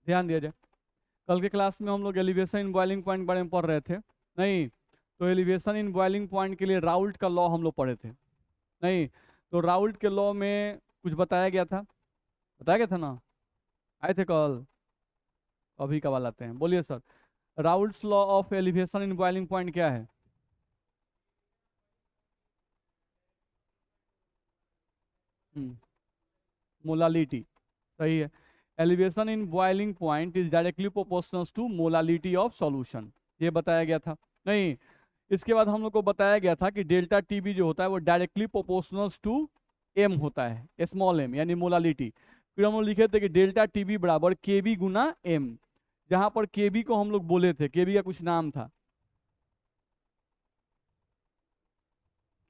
ध्यान दिया जाए। कल के क्लास में हम लोग एलिवेशन इन बॉइलिंग पॉइंट के बारे में पढ़ रहे थे। नहीं, तो एलिवेशन इन बॉइलिंग पॉइंट के लिए राउल्ट का लॉ हम लोग पढ़े थे। नहीं, तो राउल्ट के लॉ में कुछ बताया गया था ना, आए थे कल? अभी का वाला आते हैं, बोलिए sir. Raoult's law of elevation in boiling point क्या है? मोलालिटी, सही है। Elevation in boiling point is directly proportional to molality of solution, ये बताया गया था। नहीं, इसके बाद हम लोग को बताया गया था कि डेल्टा टीबी जो होता है वो डायरेक्टली प्रोपोर्शनल टू एम होता है, स्मॉल एम यानी मोलालिटी। फिर हम लोग लिखे थे कि डेल्टा टीबी बराबर के बी गुना एम, जहां पर के बी को हम लोग बोले थे, के बी का कुछ नाम था।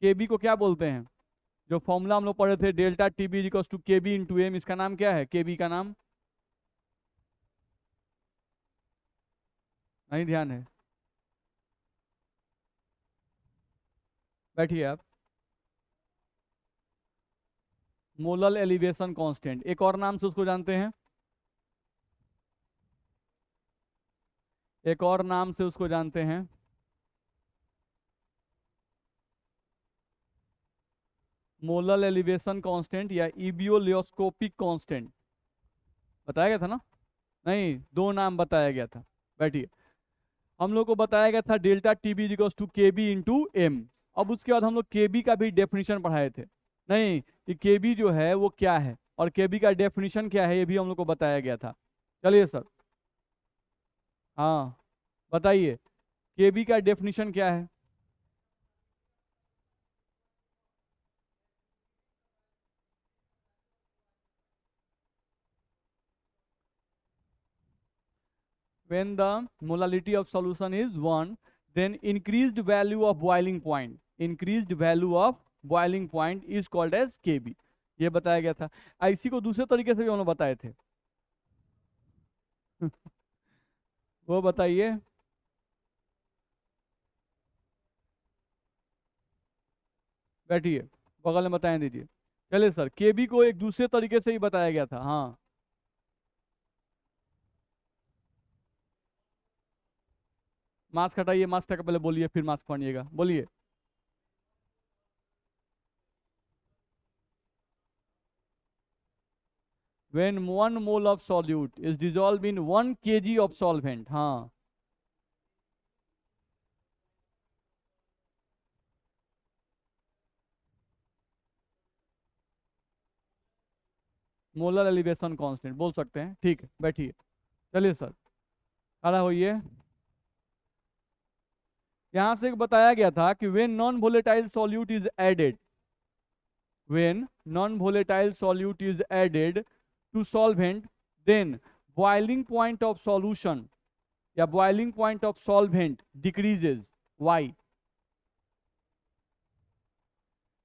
के बी को क्या बोलते हैं? जो फॉर्मूला हम लोग पढ़े थे, delta TB equals to K B into M, इसका नाम क्या है? के बी का नाम नहीं ध्यान है? बैठिए आप। मोलल एलिवेशन कांस्टेंट, एक और नाम से उसको जानते हैं, एक और नाम से उसको जानते हैं, मोलल एलिवेशन कांस्टेंट या इबियोलियोस्कोपिक कांस्टेंट। बताया गया था ना? नहीं, दो नाम बताया गया था। बैठिए। हम लोग को बताया गया था delta TB equals to K B into M. अब उसके बाद हम लोग के बी का भी डेफिनेशन पढ़ाए थे। नहीं, कि के बी जो है वो क्या है और के बी का डेफिनेशन क्या है, ये भी हम लोग को बताया गया था। चलिए सर। हाँ, बताइए, के बी का डेफिनेशन क्या है? When the molality of solution is 1, then increased value of boiling point, increased value of boiling point is called as Kb, ये बताया गया था। इसी को दूसरे तरीके से भी हम लोग बताए थे। वो बताइए। बैठिए, बगल में बताएं दीजिए। चलिए सर, केबी को एक दूसरे तरीके से ही बताया गया था। हाँ, मास्क हटाइए, मास्क हटा के पहले बोलिए, फिर मास्क पहनिएगा, बोलिए। When 1 mole of solute is dissolved in 1 kg of solvent, हाँ, मोलर एलिवेशन कांस्टेंट बोल सकते हैं। ठीक है, बैठिए। चलिए सर, खड़ा होइए। यहां से बताया गया था कि when non volatile solute is added, when non volatile solute is added to solvent, then boiling point of solution या boiling point of solvent decreases. Why?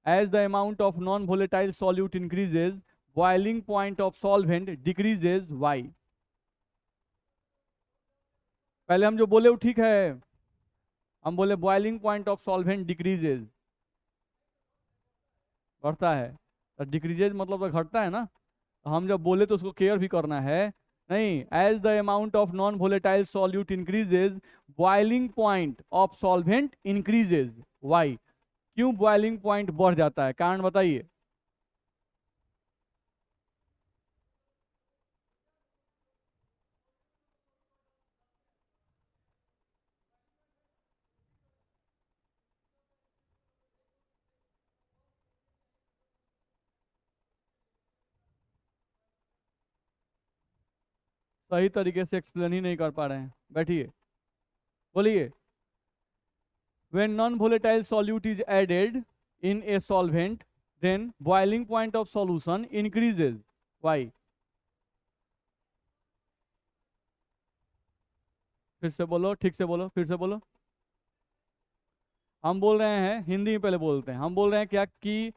As the amount of non volatile solute increases, boiling point of solvent decreases. Why? पहले हम जो बोले वो ठीक है, हम बोले boiling point of solvent decreases, बढ़ता है। तो डिक्रीजेज मतलब तो घटता है ना, तो हम जब बोले तो उसको केयर भी करना है। नहीं, as the amount of non volatile solute increases, boiling point of solvent increases. Why? क्यों बॉइलिंग पॉइंट बढ़ जाता है, कारण बताइए। सही तरीके से एक्सप्लेन ही नहीं कर पा रहे हैं, बैठिए, बोलिए। When non-volatile solute is added in a solvent, then boiling point of solution increases. Why? फिर से बोलो, ठीक से बोलो, फिर से बोलो। हम बोल रहे हैं, हिंदी में पहले बोलते हैं, हम बोल रहे हैं क्या कि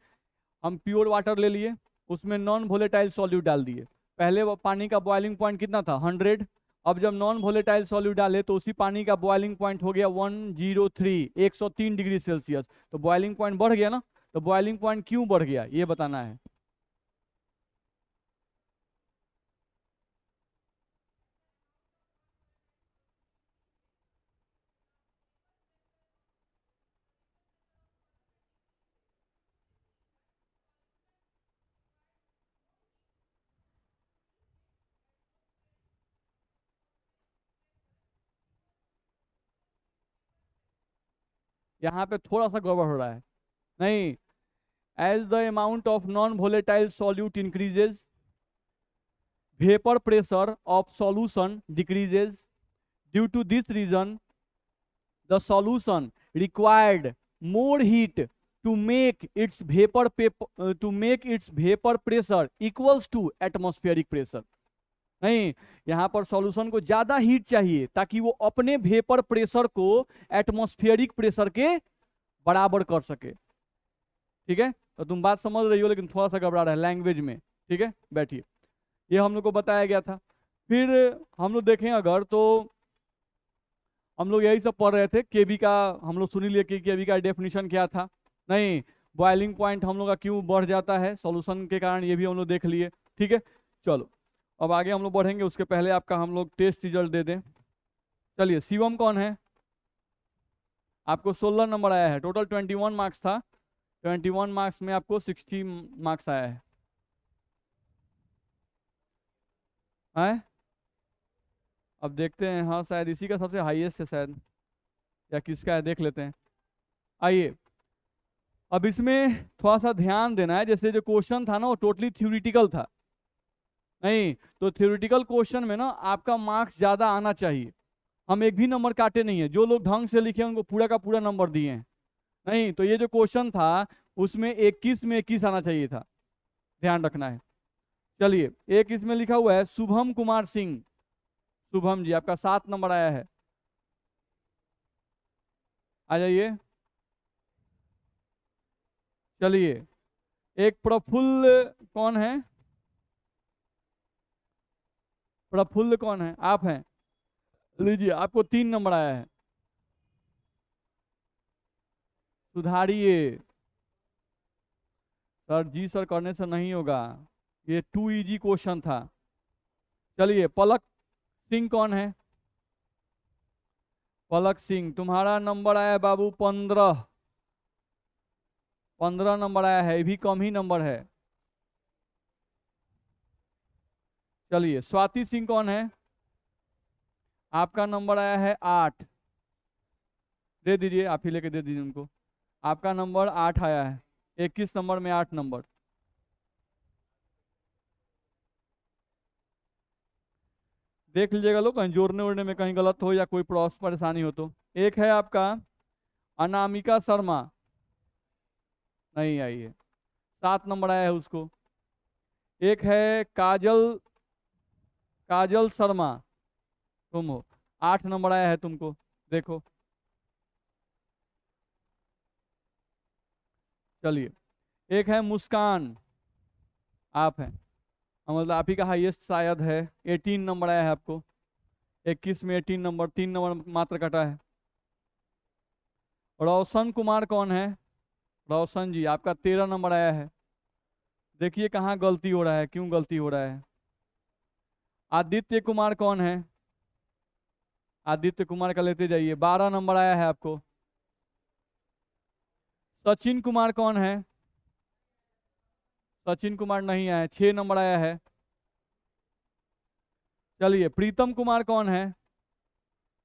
हम प्योर वाटर ले लिए, उसमें नॉन वोलेटाइल सॉल्यूट डाल दिए। पहले वो पानी का बॉइलिंग पॉइंट कितना था? 100। अब जब नॉन वोलेटाइल सॉल्यूट डाले तो उसी पानी का बॉइलिंग पॉइंट हो गया 103, 103 डिग्री सेल्सियस। तो बॉइलिंग पॉइंट बढ़ गया ना। तो बॉइलिंग पॉइंट क्यों बढ़ गया, ये बताना है। यहाँ पे थोड़ा सा गड़बड़ हो रहा है। नहीं, as the amount of non volatile solute increases, vapor pressure of solution decreases. Due to this reason, the solution required more heat to make its vapor pressure equals to atmospheric pressure. नहीं, यहां पर solution को ज्यादा heat चाहिए ताकि वो अपने vapour pressure को एटमॉस्फेरिक प्रेशर के बराबर कर सके। ठीक है, तो तुम बात समझ रही हो, लेकिन थोड़ा सा घबरा रहा है लैंग्वेज में। ठीक है, बैठिए। ये हम लोग को बताया गया था। फिर हम लोग देखें अगर, तो हम लोग यही सब पढ़ रहे थे। केबी का हम लोग सुन लिए कि केबी का डेफिनेशन क्या था। नहीं, बॉइलिंग पॉइंट हम लोग का क्यों बढ़ जाता है सॉल्यूशन के कारण, ये भी हम लोग देख लिए। ठीक है, चलो अब आगे हम लोग बढ़ेंगे। उसके पहले आपका हम लोग टेस्ट रिजल्ट दे दें। चलिए, शिवम कौन है? आपको 16 नंबर आया है। टोटल 21 मार्क्स था। 21 मार्क्स में आपको 60 मार्क्स आया है। हैं? अब देखते हैं। हाँ, शायद इसी का सबसे हाईएस्ट है शायद, या किसका है देख लेते हैं। आइए, अब इसमें थोड़ा सा ध्यान देना है। जैसे जो क्वेश्चन था ना, वो टोटली थ्योरेटिकल था। नहीं, तो थ्योरेटिकल क्वेश्चन में ना आपका मार्क्स ज्यादा आना चाहिए। हम एक भी नंबर काटे नहीं है। जो लोग ढंग से लिखे उनको पूरा का पूरा नंबर दिए हैं। नहीं, तो ये जो क्वेश्चन था उसमें 21 में 21 आना चाहिए था, ध्यान रखना है। चलिए, एक इसमें लिखा हुआ है शुभम कुमार सिंह। शुभम जी, आपका 7 नंबर आया है। आ जाइए। चलिए, एक प्रफुल्ल कौन है? प्रफुल्ल कौन है? आप हैं। लीजिए, आपको 3 नंबर आया है। सुधारिए। सर जी सर करने से नहीं होगा, ये टू इजी क्वेश्चन था। चलिए, पलक सिंह कौन है? पलक सिंह, तुम्हारा नंबर आया है बाबू 15। 15 नंबर आया है, ये भी कम ही नंबर है। चलिए, स्वाति सिंह कौन है? आपका नंबर आया है 8। दे दीजिए, आप ही लेके दे दीजिए उनको। आपका नंबर 8 आया है। 21 नंबर में 8 नंबर। देख लीजिएगा लोग, कहीं जोड़ने उड़ने में कहीं गलत हो या कोई परेशानी हो तो। एक है आपका अनामिका शर्मा, नहीं आई है, 7 नंबर आया है उसको। एक है काजल, काजल शर्मा, तुम हो, 8 नंबर आया है तुमको। देखो, चलिए, एक है मुस्कान, आप हैं। मतलब आप ही का हाईएस्ट शायद है। 18 नंबर आया है आपको। 21 में 18 नंबर, 3 नंबर मात्र कटा है। रोशन कुमार कौन है? रोशन जी, आपका 13 नंबर आया है। देखिए कहाँ गलती हो रहा है, क्यों गलती हो रहा है। आदित्य कुमार कौन है? आदित्य कुमार का लेते जाइए, 12 नंबर आया है आपको। सचिन कुमार कौन है? सचिन कुमार नहीं आया है, 6 नंबर आया है। चलिए, प्रीतम कुमार कौन है?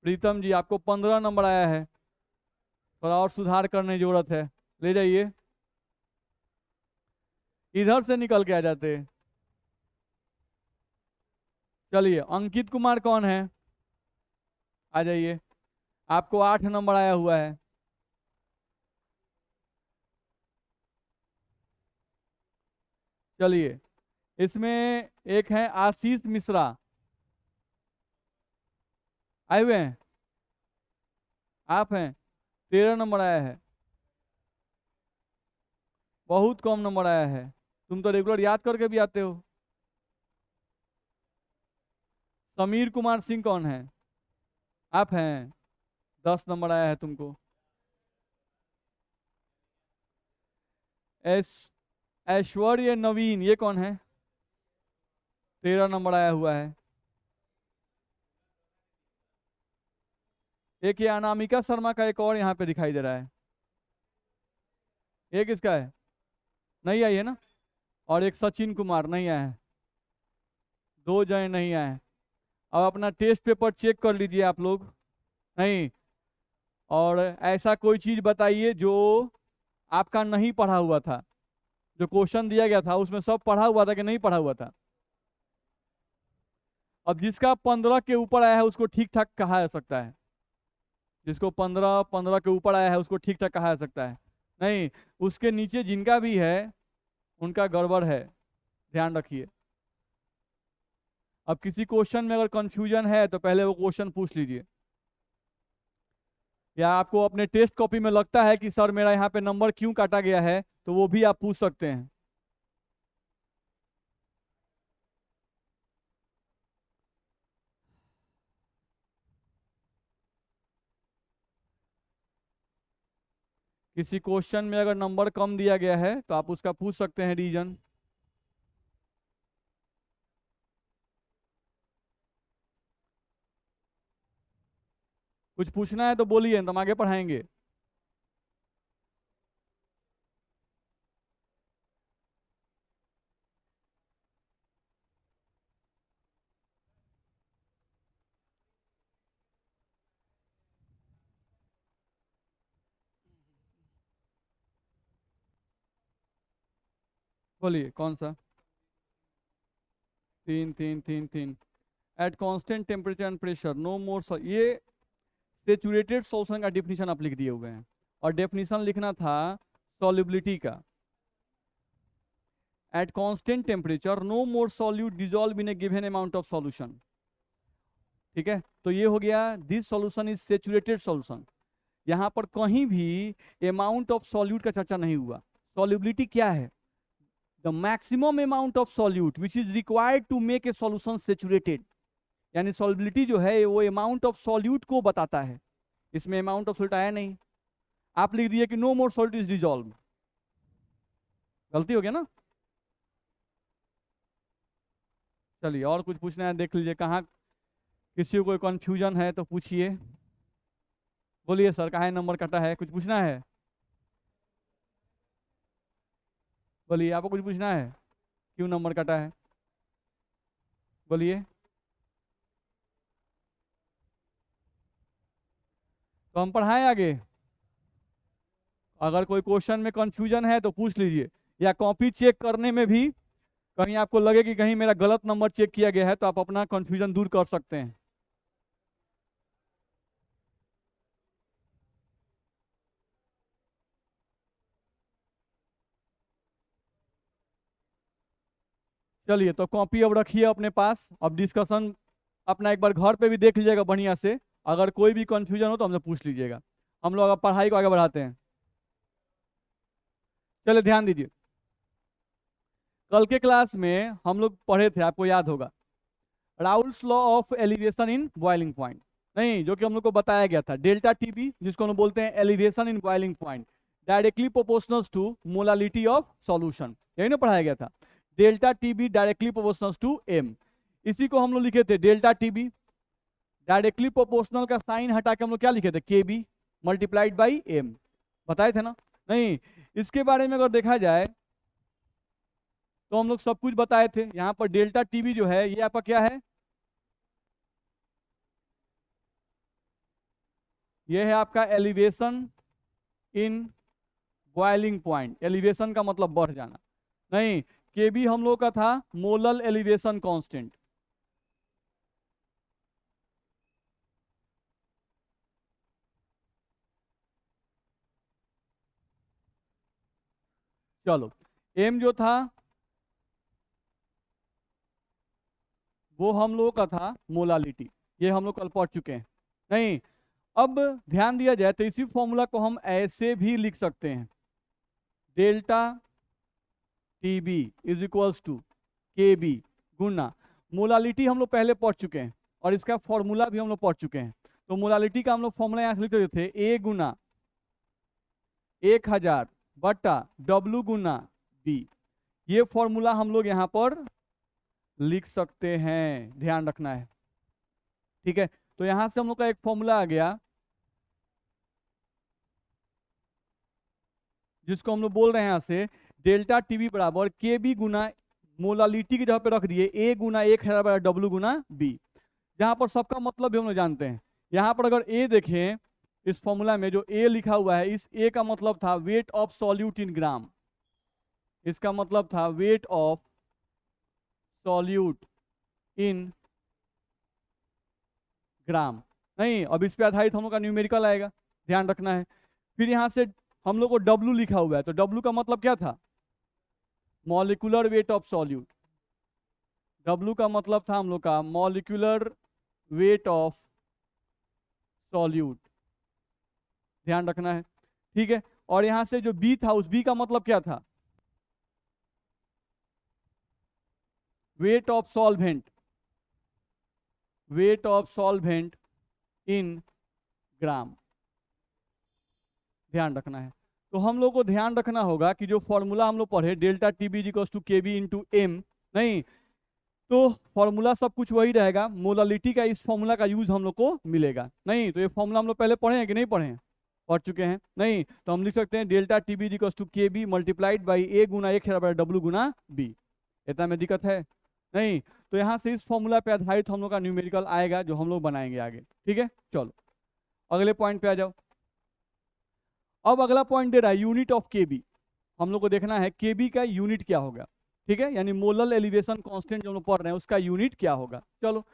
प्रीतम जी, आपको 15 नंबर आया है। थोड़ा और सुधार करने की जरूरत है, ले जाइए। इधर से निकल के आ जाते। चलिए, अंकित कुमार कौन है? आ जाइए, आपको 8 नंबर आया हुआ है। चलिए, इसमें एक है आशीष मिश्रा, आए हुए हैं? आप हैं। 13 नंबर आया है। बहुत कम नंबर आया है। तुम तो रेगुलर याद करके भी आते हो। समीर कुमार सिंह कौन है? आप हैं। 10 नंबर आया है तुमको। ऐश ऐश्वर्य नवीन, ये कौन है? 13 नंबर आया हुआ है। एक ये अनामिका शर्मा का एक और यहाँ पे दिखाई दे रहा है। एक इसका है, नहीं आई है ना। और एक सचिन कुमार नहीं आया है। 2 जने नहीं आए हैं। अब अपना टेस्ट पेपर चेक कर लीजिए आप लोग। नहीं, और ऐसा कोई चीज बताइए जो आपका नहीं पढ़ा हुआ था। जो क्वेश्चन दिया गया था उसमें सब पढ़ा हुआ था कि नहीं पढ़ा हुआ था? अब जिसका 15 के ऊपर आया है उसको ठीक ठाक कहा जा सकता है। जिसको 15 के ऊपर आया है उसको ठीक ठाक कहा जा सकता है। नहीं, उसके नीचे जिनका भी है उनका गड़बड़ है, ध्यान रखिए। अब किसी क्वेश्चन में अगर कंफ्यूजन है तो पहले वो क्वेश्चन पूछ लीजिए, या आपको अपने टेस्ट कॉपी में लगता है कि सर मेरा यहाँ पे नंबर क्यों काटा गया है, तो वो भी आप पूछ सकते हैं। किसी क्वेश्चन में अगर नंबर कम दिया गया है तो आप उसका पूछ सकते हैं रीजन। कुछ पूछना है तो बोलिए, तो हम आगे पढ़ाएंगे। बोलिए कौन सा? 3 3 3 3। At constant temperature and pressure no more, ये सेचुरेटेड सॉल्यूशन का डेफिनेशन आप लिख दिए हुए हैं, और डेफिनेशन लिखना था सॉल्युबिलिटी का। At constant temperature no more solute dissolve in a given amount of solution. ठीक है, तो ये हो गया this solution is saturated solution. यहाँ पर कहीं भी अमाउंट ऑफ सॉल्यूट का चर्चा नहीं हुआ। सॉल्युबिलिटी क्या है? The maximum amount of solute which is required to make a solution saturated. यानी सॉल्युबिलिटी जो है वो अमाउंट ऑफ सॉल्यूट को बताता है। इसमें अमाउंट ऑफ सॉल्यूट आया नहीं, आप लिख दिए कि no more solute is dissolve. गलती हो गया ना। चलिए और कुछ पूछना है देख लीजिए, कहाँ किसी को कोई कंफ्यूजन है तो पूछिए। बोलिए सर कहाँ नंबर कटा है, कुछ पूछना है? बोलिए आपको कुछ पूछना है, क्यों नंबर कटा है? बोलिए। तो हम पढ़ाएं आगे। अगर कोई क्वेश्चन में कंफ्यूजन है तो पूछ लीजिए, या कॉपी चेक करने में भी कहीं आपको लगे कि कहीं मेरा गलत नंबर चेक किया गया है तो आप अपना कंफ्यूजन दूर कर सकते हैं। चलिए तो कॉपी अब रखिए अपने पास। अब डिस्कशन अपना एक बार घर पे भी देख लीजिएगा बढ़िया से। अगर कोई भी कंफ्यूजन हो तो हमसे पूछ लीजिएगा। हम लोग अब पढ़ाई को आगे बढ़ाते हैं। चलिए ध्यान दीजिए, कल के क्लास में हम लोग पढ़े थे, आपको याद होगा, Raoult's law of elevation in boiling point. नहीं, जो कि हम लोग को बताया गया था डेल्टा टीबी, जिसको हम बोलते हैं elevation in boiling point, directly proportional to molality of solution. यही ना पढ़ाया गया था, delta TB directly proportional to M. इसी को हम लोग लिखे थे डेल्टा टीबी डायरेक्टली प्रोपोर्शनल का साइन हटा के हम लोग क्या लिखे थे, के बी मल्टीप्लाइड बाई एम। बताए थे ना। नहीं, इसके बारे में अगर देखा जाए तो हम लोग सब कुछ बताए थे। यहाँ पर डेल्टा टीबी जो है ये आपका क्या है, ये है आपका elevation in boiling point. Elevation का मतलब बढ़ जाना। नहीं, के बी हम लोग का था मोलल एलिवेशन कांस्टेंट। चलो, एम जो था वो हम लोग का था मोलालिटी। ये हम लोग कल पढ़ चुके हैं। नहीं, अब ध्यान दिया जाए तो इसी फॉर्मूला को हम ऐसे भी लिख सकते हैं, delta T B is equals to K B गुना मोलालिटी। हम लोग पहले पढ़ चुके हैं और इसका फॉर्मूला भी हम लोग पढ़ चुके हैं। तो मोलालिटी का हम लोग फॉर्मूला यहाँ से लिखते थे, ए गुना 1000 बटा डब्लू गुना बी। ये फॉर्मूला हम लोग यहाँ पर लिख सकते हैं, ध्यान रखना है। ठीक है, तो यहां से हम लोग का एक फॉर्मूला आ गया जिसको हम लोग बोल रहे हैं यहाँ से डेल्टा टीबी बराबर के बी गुना मोलालिटी की जगह पे रख दिए ए गुना 1000 बराबर डब्लू गुना बी, जहां पर सबका मतलब भी हम लोग जानते हैं। यहाँ पर अगर ए देखें इस फॉर्मूला में जो ए लिखा हुआ है, इस ए का मतलब था वेट ऑफ सॉल्यूट इन ग्राम, इसका मतलब था वेट ऑफ सॉल्यूट इन ग्राम। नहीं, अब इस पे आधारित हम लोग का न्यूमेरिकल आएगा, ध्यान रखना है। फिर यहां से हम लोग को डब्लू लिखा हुआ है, तो डब्लू का मतलब क्या था? Molecular weight of solute. W का मतलब था हम लोग का मॉलिक्यूलर वेट ऑफ सॉल्यूट, ध्यान रखना है, ठीक है। और यहां से जो बी था, उस बी का मतलब क्या था? Weight of solvent, weight of solvent in gram, ध्यान रखना है। तो हम लोग को ध्यान रखना होगा कि जो फॉर्मूला हम लोग पढ़े delta T B equals to K B into M, नहीं तो फॉर्मूला सब कुछ वही रहेगा, मोलालिटी का इस फॉर्मूला का यूज हम लोग को मिलेगा। नहीं तो ये फॉर्मूला हम लोग पहले पढ़े हैं कि नहीं पढ़े हैं? पढ़ चुके हैं। नहीं तो हम लिख सकते हैं delta T B equals to K B multiplied by A गुना ए बराबर डब्ल्यू गुना बी। इतना में दिक्कत है? नहीं तो यहाँ से इस फॉर्मूला पे आधारित हम लोग का न्यूमेरिकल आएगा जो हम लोग बनाएंगे आगे, ठीक है। चलो अगले पॉइंट पे आ जाओ। अब अगला पॉइंट दे रहा है यूनिट ऑफ केबी। हम लोग को देखना है केबी का यूनिट क्या होगा, ठीक है, यानी मोलल एलिवेशन कांस्टेंट जो हम लोग पढ़ रहे हैं उसका यूनिट क्या होगा। चलो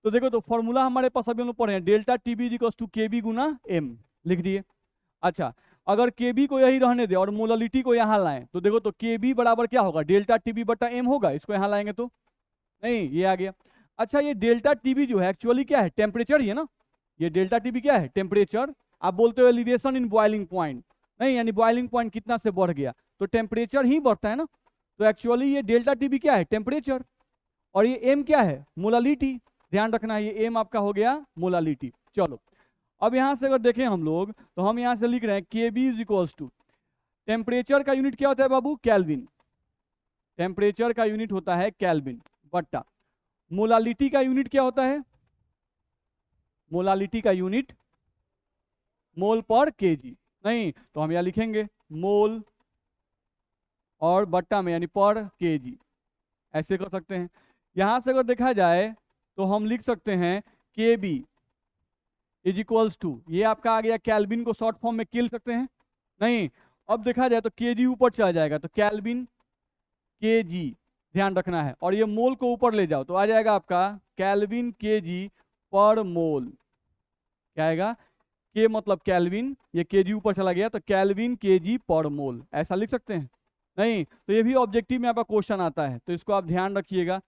तो देखो, तो फॉर्मूला हमारे पास अभी हम लोग पढ़े हैं delta TB equals to KB गुना एम, लिख दिए। अच्छा, अगर केबी को यही रहने दे और मोललिटी को यहाँ लाएं तो देखो तो केबी बराबर क्या होगा? डेल्टा टीबी बटा एम होगा, इसको यहाँ लाएंगे तो नहीं, ये आ गया। अच्छा, ये डेल्टा टीबी जो है एक्चुअली क्या है? टेम्परेचर ही है ना। ये डेल्टा टीबी क्या है? टेम्परेचर। आप बोलते हो एलिवेशन इन बॉइलिंग पॉइंट, नहीं यानी बॉइलिंग पॉइंट कितना से बढ़ गया, तो टेम्परेचर ही बढ़ता है ना। तो एक्चुअली ये डेल्टा टीबी क्या है? टेम्परेचर। और ये एम क्या है? मोलालिटी। ध्यान रखना है, ये एम आपका हो गया मोलालिटी। चलो अब यहां से अगर देखें हम लोग तो हम यहां से लिख रहे हैं K B is equals to, temperature का यूनिट क्या होता है बाबू? केल्विन। टेम्परेचर का यूनिट होता है केल्विन बट्टा मोलालिटी का यूनिट क्या होता है? मोलालिटी का यूनिट मोल पर केजी। नहीं तो हम यहां लिखेंगे मोल और बट्टा में यानी पर केजी, ऐसे कर सकते हैं। यहां से अगर देखा जाए तो हम लिख सकते हैं K B is equals to, ये आपका आ गया केल्विन को शॉर्ट फॉर्म में के लिख सकते हैं। नहीं अब देखा जाए तो के जी ऊपर चला जाएगा तो केल्विन के जी, ध्यान रखना है। और ये मोल को ऊपर ले जाओ तो आ जाएगा आपका केल्विन के जी पर मोल। क्या आएगा? के मतलब केल्विन, ये के जी ऊपर चला गया तो केल्विन के जी पर मोल, ऐसा लिख सकते हैं। नहीं तो ये भी ऑब्जेक्टिव में आपका क्वेश्चन आता है तो इसको आप ध्यान रखिएगा,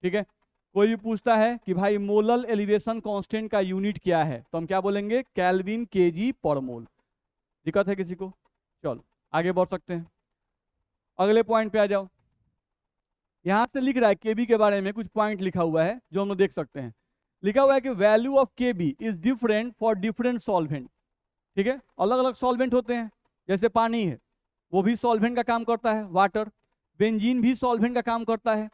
ठीक है। कोई भी पूछता है कि भाई मोलल एलिवेशन कांस्टेंट का यूनिट क्या है तो हम क्या बोलेंगे? केल्विन केजी पर मोल। दिक्कत है किसी को? चलो आगे बढ़ सकते हैं, अगले पॉइंट पे आ जाओ। यहां से लिख रहा है केबी के बारे में कुछ पॉइंट लिखा हुआ है जो हम लोग देख सकते हैं। लिखा हुआ है कि value of KB is different for different solvent, ठीक है। अलग अलग सॉल्वेंट होते हैं, जैसे पानी है वो भी सॉल्वेंट का काम करता है, वाटर। बेंजीन भी सॉल्वेंट का काम करता है।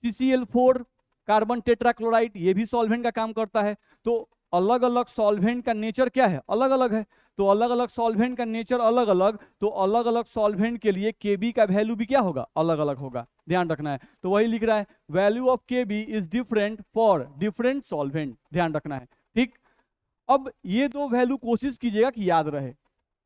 CCl4 कार्बन टेट्राक्लोराइड ये भी सॉल्वेंट का काम करता है। तो अलग अलग सॉल्वेंट का नेचर क्या है? अलग अलग है। तो अलग अलग सॉल्वेंट का नेचर अलग अलग, तो अलग अलग सॉल्वेंट के लिए केबी का वैल्यू भी क्या होगा? अलग अलग होगा, ध्यान रखना है। तो वही लिख रहा है value of KB is different for different solvent, ध्यान रखना है, ठीक। अब ये दो वैल्यू कोशिश कीजिएगा कि याद रहे,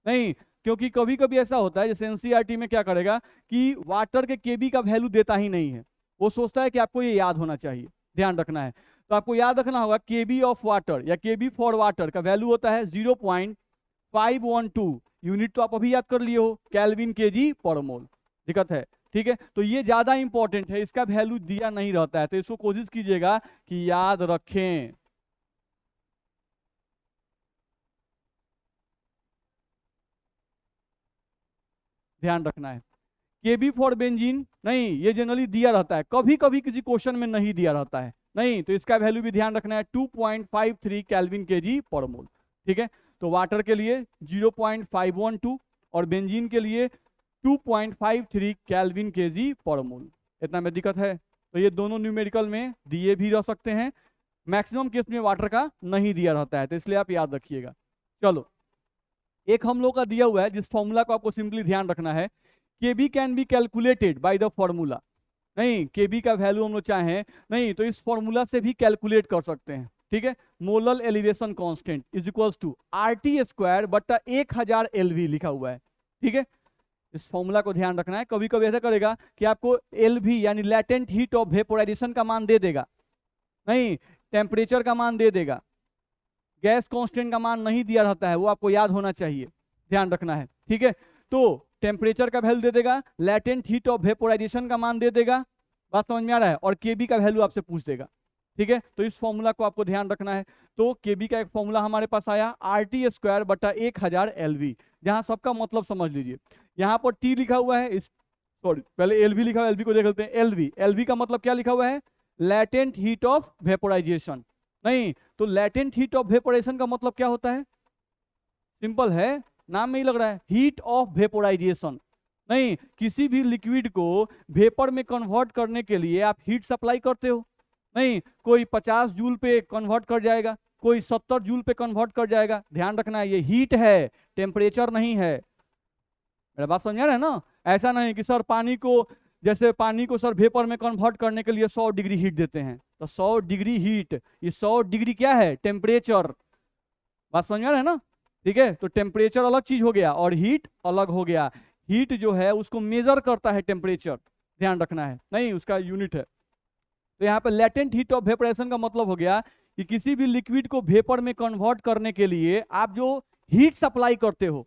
नहीं क्योंकि कभी कभी ऐसा होता है जैसे एनसीईआरटी में क्या करेगा कि वाटर के केबी का वैल्यू देता ही नहीं है, वो सोचता है कि आपको ये याद होना चाहिए, ध्यान रखना है। तो आपको याद रखना होगा केबी ऑफ वाटर या केबी फॉर वाटर का वैल्यू होता है 0.512 यूनिट, तो आप अभी याद कर लिए हो, केल्विन केजी पर मोल। दिक्कत है, ठीक है। तो ये ज्यादा इंपॉर्टेंट है, इसका वैल्यू दिया नहीं रहता है तो इसको कोशिश कीजिएगा कि याद रखें। ध्यान रखना है। केबी फॉर बेंजीन नहीं, ये जनरली दिया रहता है, कभी कभी किसी क्वेश्चन में नहीं दिया रहता है, नहीं तो इसका वैल्यू भी ध्यान रखना है 2.53 केल्विन केजी पर मोल, ठीक है। तो वाटर के लिए 0.512 और बेंजीन के लिए 2.53 केल्विन केजी पर मोल। इतना में दिक्कत है? तो ये दोनों न्यूमेरिकल में दिए भी रह सकते हैं, मैक्सिमम केस में वाटर का नहीं दिया रहता है, तो इसलिए आप याद रखिएगा। चलो एक हम लोग का दिया हुआ है जिस फॉर्मूला को आपको सिंपली ध्यान रखना है, KB can be calculated by the formula. नहीं केबी का वैल्यू हम लोग चाहें नहीं तो इस फॉर्मूला से भी कैलकुलेट कर सकते हैं, ठीक है, molal elevation constant is equals to RT square बटा 1000 LV लिखा हुआ है। ठीक है, इस फॉर्मूला को ध्यान रखना है। कभी कभी ऐसा करेगा कि आपको LV यानी लैटेंट हीट ऑफ वेपोराइजेशन का मान दे देगा, नहीं टेम्परेचर का मान दे देगा, गैस कांस्टेंट का मान नहीं दिया रहता है, वो आपको याद होना चाहिए, ध्यान रखना है। ठीक है, तो टेम्परेचर का वैल्यू दे देगा, लैटेंट हीट ऑफ वेपोराइजेशन का मान दे देगा, बात समझ में आ रहा है, और केबी का वैल्यू आपसे पूछ देगा। ठीक है, तो इस फॉर्मूला को आपको ध्यान रखना है। तो केबी का एक फॉर्मूला हमारे पास आया RT स्क्वायर बटा 1000 LV, जहां सबका मतलब समझ लीजिए। यहाँ पर T लिखा हुआ है, इस सॉरी पहले LV लिखा हुआ है, LV को देख लेते हैं। LV का मतलब क्या लिखा हुआ है, लैटेंट हीट ऑफ वेपोराइजेशन। नहीं तो लैटेंट हीट ऑफ वेपोराइजेशन का मतलब क्या होता है, सिंपल है, नाम में ही लग रहा है, हीट ऑफ वेपोराइजेशन। नहीं, किसी भी लिक्विड को वेपर में कन्वर्ट करने के लिए आप हीट सप्लाई करते हो। नहीं, कोई 50 जूल पे कन्वर्ट कर जाएगा, कोई 70 जूल पे कन्वर्ट कर जाएगा। ध्यान रखना है, ये हीट है, टेम्परेचर नहीं है। मेरा बात समझ आ रहा है ना? ऐसा नहीं कि सर पानी को, जैसे पानी को सर वेपर में कन्वर्ट करने के लिए 100 डिग्री हीट देते हैं, तो 100 डिग्री हीट, ये 100 डिग्री क्या है, टेम्परेचर। बात समझ में आ रहा है ना? ठीक है, तो टेम्परेचर अलग चीज हो गया और हीट अलग हो गया। हीट जो है उसको मेजर करता है टेम्परेचर, ध्यान रखना है, नहीं उसका यूनिट है। तो यहाँ पे लेटेंट हीट ऑफ वेपोरेशन का मतलब हो गया कि किसी भी लिक्विड को वेपर में कन्वर्ट करने के लिए आप जो हीट सप्लाई करते हो,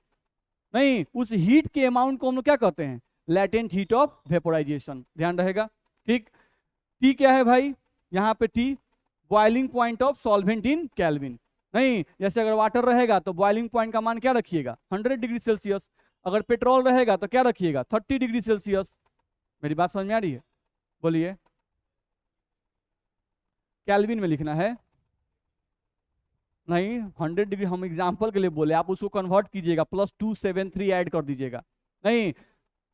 नहीं उस हीट के अमाउंट को हम लोग क्या कहते हैं, लेटेंट हीट ऑफ वेपोराइजेशन। ध्यान रहेगा। ठीक, टी क्या है भाई, यहाँ पे T boiling point of solvent in kelvin. नहीं, जैसे अगर वाटर रहेगा तो बॉइलिंग पॉइंट का मान क्या रखिएगा, 100 डिग्री सेल्सियस। अगर पेट्रोल रहेगा तो क्या रखिएगा, 30 डिग्री सेल्सियस। मेरी बात समझ में आ रही है? बोलिए। केल्विन में लिखना है, नहीं 100 डिग्री हम एग्जांपल के लिए बोले, आप उसको कन्वर्ट कीजिएगा, +273 ऐड कर दीजिएगा। नहीं,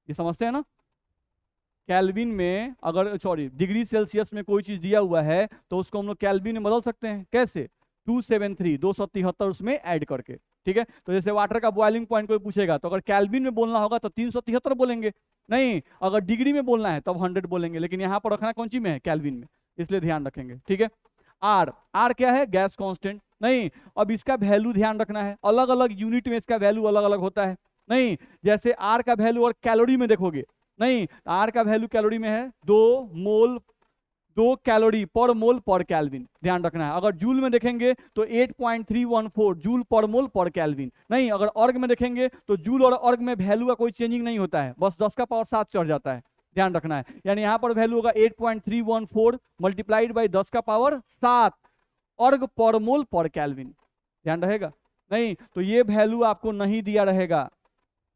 ये समझते हैं ना? केल्विन में अगर सॉरी डिग्री सेल्सियस में कोई चीज दिया हुआ है तो उसको हम लोग केल्विन में बदल सकते हैं। कैसे? 273 273 उसमें ऐड करके। ठीक है, तो जैसे वाटर का बॉइलिंग पॉइंट कोई पूछेगा तो अगर केल्विन में बोलना होगा तो 373 बोलेंगे, नहीं अगर डिग्री में बोलना है तब 100 बोलेंगे, लेकिन यहाँ पर रखना कौन सी में है, केल्विन में, इसलिए ध्यान रखेंगे। ठीक है, आर क्या है, गैस कांस्टेंट। नहीं, अब इसका वैल्यू ध्यान रखना है, अलग अलग यूनिट में इसका वैल्यू अलग अलग होता है। नहीं, जैसे आर का वैल्यू और कैलोरी में देखोगे, नहीं आर का वैल्यू कैलोरी में है 2 कैलोरी पर मोल पर केल्विन, ध्यान रखना है। अगर जूल में देखेंगे तो 8.314 जूल पर मोल पर केल्विन। नहीं, अगर अर्ग में देखेंगे तो जूल और अर्ग में वैल्यू का कोई चेंजिंग नहीं होता है, बस 10 का पावर 7 चढ़ जाता है, ध्यान रखना है। यानी यहाँ पर वैल्यू होगा 8.314 मल्टीप्लाइड बाई 10 का पावर 7 अर्ग पर मोल पर केल्विन, ध्यान रहेगा। नहीं तो ये वैल्यू आपको नहीं दिया रहेगा,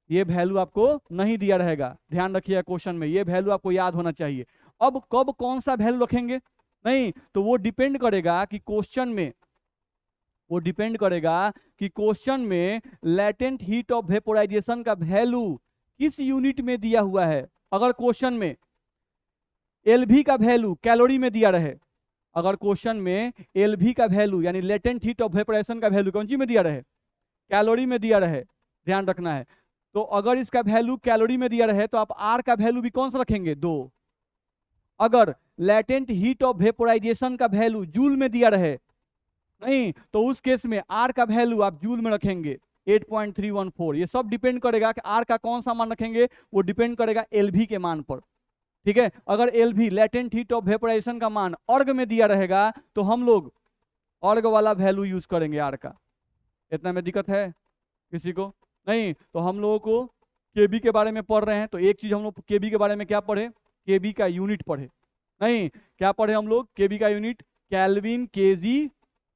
ये वैल्यू आपको नहीं दिया रहेगा, ध्यान रखिए क्वेश्चन में ये वैल्यू आपको याद होना चाहिए। अब कब कौन सा वैल्यू रखेंगे, नहीं तो वो डिपेंड करेगा कि क्वेश्चन में, वो डिपेंड करेगा कि क्वेश्चन में लेटेंट हीट ऑफ वेपोराइजेशन का वैल्यू किस यूनिट में दिया हुआ है। अगर क्वेश्चन में LV का वैल्यू कैलोरी में दिया रहे, अगर क्वेश्चन में LV का वैल्यू यानी लेटेंट हीट ऑफ वेपोराइजेशन का वैल्यू कौन सी में दिया रहे, कैलोरी में दिया रहे, ध्यान रखना है। तो अगर इसका वैल्यू कैलोरी में दिया रहे तो आप आर का वैल्यू भी कौन सा रखेंगे, 2। अगर लेटेंट हीट ऑफ वेपोराइजेशन का वैल्यू जूल में दिया रहे, नहीं तो उस केस में आर का वैल्यू आप जूल में रखेंगे 8.314। ये सब डिपेंड करेगा कि आर का कौन सा मान रखेंगे, वो डिपेंड करेगा LV के मान पर। ठीक है, अगर LV latent heat of vaporisation का मान अर्ग में दिया रहेगा तो हम लोग अर्ग वाला वैल्यू यूज करेंगे आर का। इतना में दिक्कत है किसी को? नहीं, तो हम लोगों को केबी के बारे में पढ़ रहे हैं तो एक चीज हम लोग केबी के बारे में क्या पढ़े, केबी का यूनिट पढ़े। नहीं, क्या पढ़े हम लोग, केबी का यूनिट केल्विन केजी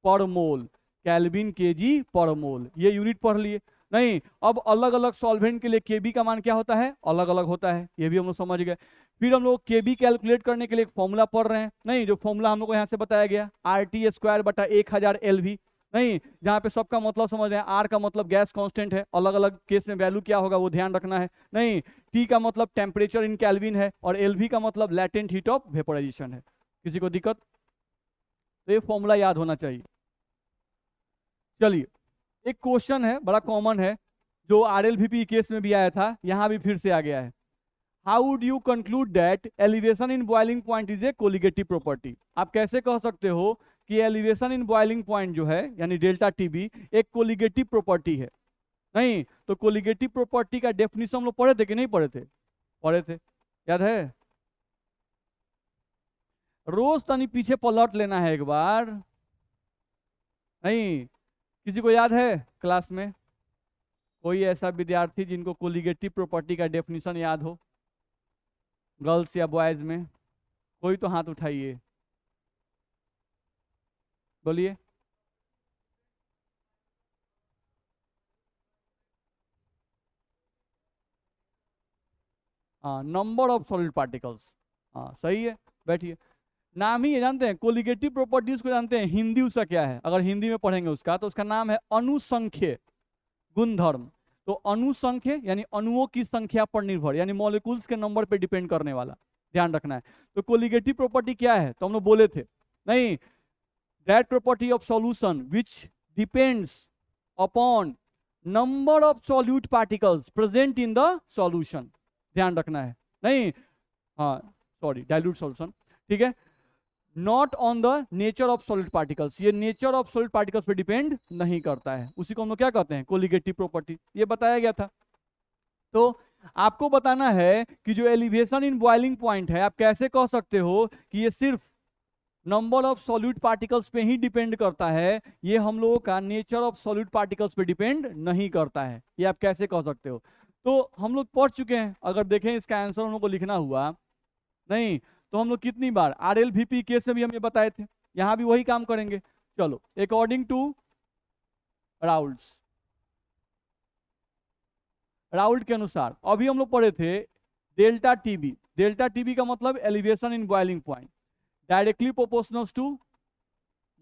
पर मोल, केल्विन केजी पर मोल, ये यूनिट पढ़ लिए। नहीं, अब अलग अलग सॉल्वेंट के लिए केबी का मान क्या होता है, अलग अलग होता है, ये भी हम लोग समझ गए। फिर हम लोग केबी कैलकुलेट करने के लिए एक फॉर्मूला पढ़ रहे हैं। नहीं, जो फॉर्मूला हम लोग को यहाँ से बताया गया RT स्क्वायर बटा 1000 LV। नहीं, जहाँ पे सबका मतलब समझ रहे हैं, आर का मतलब गैस कांस्टेंट है, अलग अलग केस में वैल्यू क्या होगा वो ध्यान रखना है। नहीं, टी का मतलब टेम्परेचर इन केल्विन है और LV का मतलब लेटेंट हीट ऑफ वेपोराइजेशन है। किसी को दिक्कत? तो ये फॉर्मूला याद होना चाहिए। चलिए, एक क्वेश्चन है बड़ा कॉमन है जो RLVP केस में भी आया था, यहाँ भी फिर से आ गया है। How would you conclude that elevation in boiling point is a colligative property? आप कैसे कह सकते हो कि एलिवेशन इन बॉइलिंग पॉइंट जो है यानी डेल्टा टीबी एक कोलिगेटिव प्रॉपर्टी है। नहीं तो कोलिगेटिव प्रॉपर्टी का डेफिनेशन हम लोग पढ़े थे कि नहीं पढ़े थे? पढ़े थे, याद है? रोज तनी पीछे पलट लेना है एक बार। नहीं, किसी को याद है क्लास में कोई ऐसा विद्यार्थी जिनको कोलिगेटिव प्रॉपर्टी का डेफिनेशन याद हो, गर्ल्स या बॉयज में? कोई तो हाथ उठाइए, बोलिए। हाँ, नंबर ऑफ सॉलिड पार्टिकल्स। हाँ सही है, बैठिए। नाम ही ये जानते हैं, कोलिगेटिव प्रॉपर्टीज को जानते हैं, हिंदी उसका क्या है? अगर हिंदी में पढ़ेंगे उसका तो उसका नाम है अनुसंख्य गुणधर्म। तो अनुसंख्य यानी अणुओं की संख्या पर निर्भर, यानी मॉलिक्यूल्स के नंबर पे डिपेंड करने वाला, ध्यान रखना है। तो कोलिगेटिव प्रॉपर्टी क्या है तो हम लोग बोले थे, नहीं, that property of solution which depends upon number of solute particles present in the solution, ध्यान रखना है। नहीं, हाँ सॉरी, डाइल्यूट सॉल्यूशन, ठीक है। Not on the nature of solid particles, ये नेचर ऑफ सॉलिड पार्टिकल्स पे डिपेंड नहीं करता है, उसी को हम लोग क्या कहते हैं? कोलिगेटिव प्रॉपर्टी, ये बताया गया था। तो आपको बताना है कि जो एलिवेशन इन बॉइलिंग पॉइंट है, आप कैसे कह सकते हो कि ये सिर्फ नंबर ऑफ सॉलिड पार्टिकल्स पे ही डिपेंड करता है, ये हम लोगों का नेचर ऑफ सॉलिड पार्टिकल्स पे डिपेंड नहीं करता है, ये आप कैसे कह सकते हो? तो हम लोग पढ़ चुके हैं, अगर देखें इसका आंसर हम लोग को लिखना हुआ, नहीं तो हम लोग कितनी बार RLVP केस में भी हम ये बताए थे, यहां भी वही काम करेंगे। चलो, अकॉर्डिंग टू राउल्ट्स, राउल्ट के अनुसार अभी हम लोग पढ़े थे डेल्टा टीबी। डेल्टा टीबी का मतलब elevation in boiling point, directly proportional to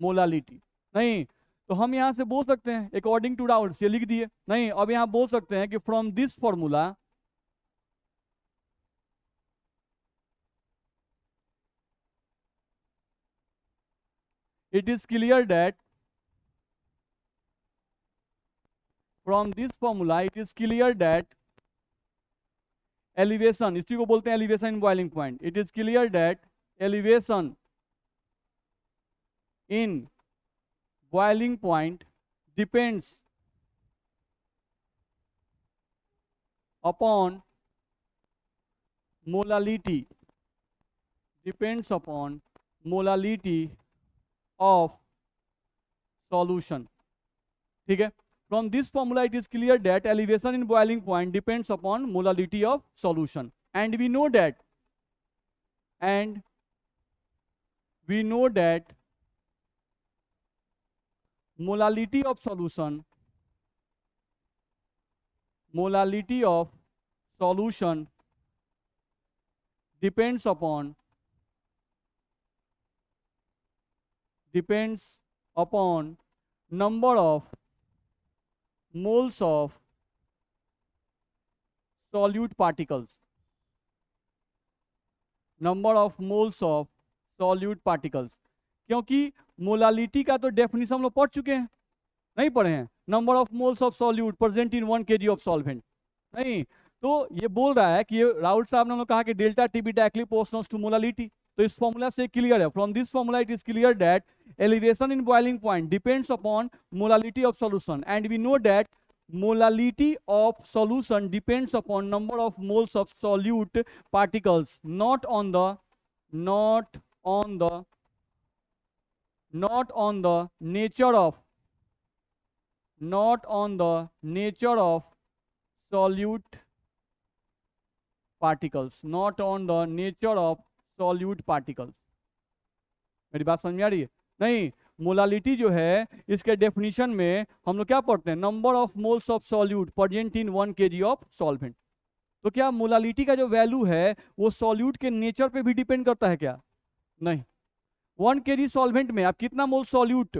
molality. नहीं तो हम यहां से बोल सकते हैं अकॉर्डिंग टू राउल्ट्स, ये लिख दिए। नहीं, अब यहां बोल सकते हैं कि from this formula it is clear that from this formula it is clear that elevation, इसी को बोलते हैं elevation in boiling point, it is clear that elevation in boiling point depends upon molality, depends upon molality of solution, ठीक है। From this formula it is clear that elevation in boiling point depends upon molality of solution, and we know that molality of solution depends upon number of moles of solute particles, number of moles of solute particles. क्योंकि molality का तो definition हम लोग पढ़ चुके हैं, नहीं पढ़े हैं? Number of moles of solute present in 1 kg of solvent. नहीं तो ये बोल रहा है कि ये राउल्ट साहब ने कहा कि delta TB directly proportional to molality, तो इस फॉर्मूला से क्लियर है, from this formula it is clear that elevation in boiling point depends upon molality of solution, and we know that molality of solution depends upon number of moles of solute particles, not on the nature of solute particles, not on the nature of solute particles। मेरी बात समझ में आ रही है? नहीं, molality जो है इसके डेफिनेशन में हम लोग क्या पढ़ते हैं? Number of moles of solute present in 1 kg of solvent. तो क्या मोलालिटी का जो वैल्यू है वो सॉल्यूट के नेचर पे भी डिपेंड करता है क्या? नहीं, 1 kg सॉल्वेंट में आप कितना मोल सॉल्यूट